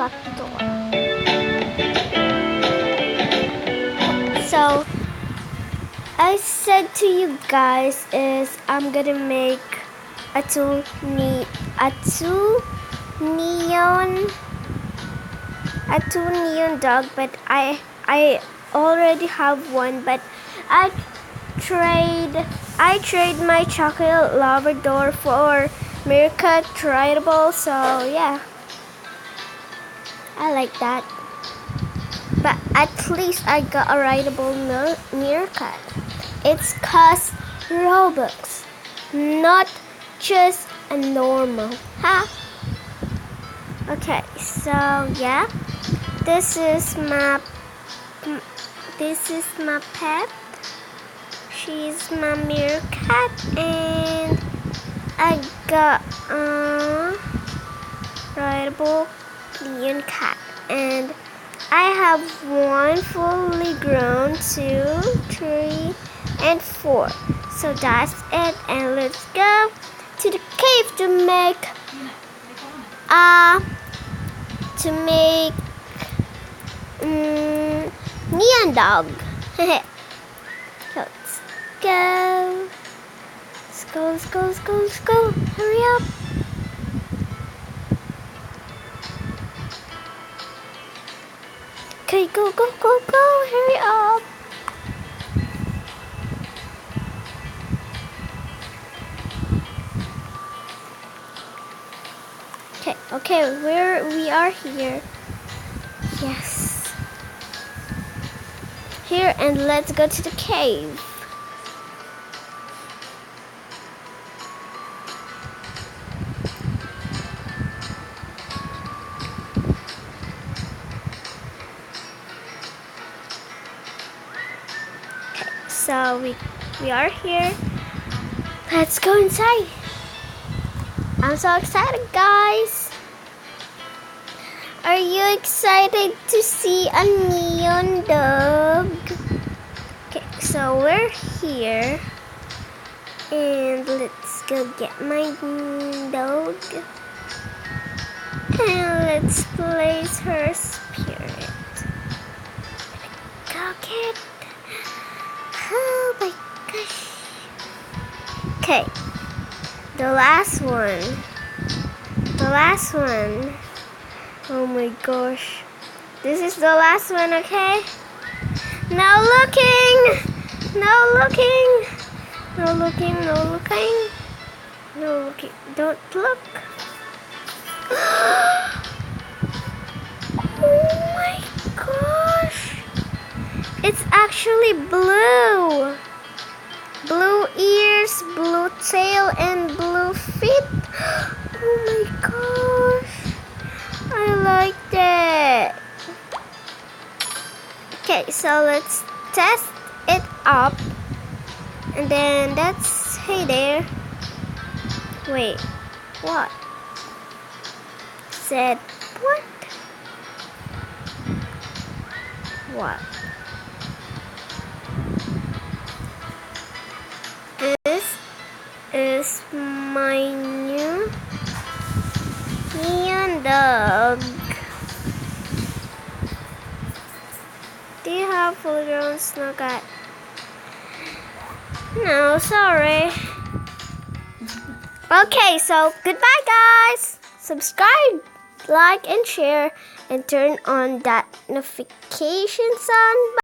locked door. So I said to you guys is I'm gonna make a two neon dog, but I already have one, but I trade my chocolate Labrador for Meerkat Rideable, so yeah, I like that. But at least I got a rideable Meerkat. It's cost Robux, not just a normal, huh? Okay, so yeah, this is my pet. She's my Meerkat, and I got a rideable Neon cat, and I have one fully grown, 2, 3, and 4. So that's it, and let's go to the cave to make neon dog. Let's go. Let's go. Hurry up. Okay, go. Hurry up. Okay, we are here. Yes. Here, and let's go to the cave. So we are here. Let's go inside. I'm so excited, guys. Are you excited to see a neon dog? Okay, so we're here. And let's go get my dog. And let's place her spirit. Go get. Oh my gosh. Okay. The last one. Oh my gosh. This is the last one, okay? No looking. Don't look. Oh my gosh. It's actually blue. Blue ears, blue tail, and blue feet. Oh my gosh. I like that. Okay, so let's test it up. And then that's, hey there. Wait, what? Said what? What? This is my new neon dog. Do you have full grown snow cat? No, sorry. Okay, so goodbye, guys. Subscribe, like, and share, and turn on that notification on.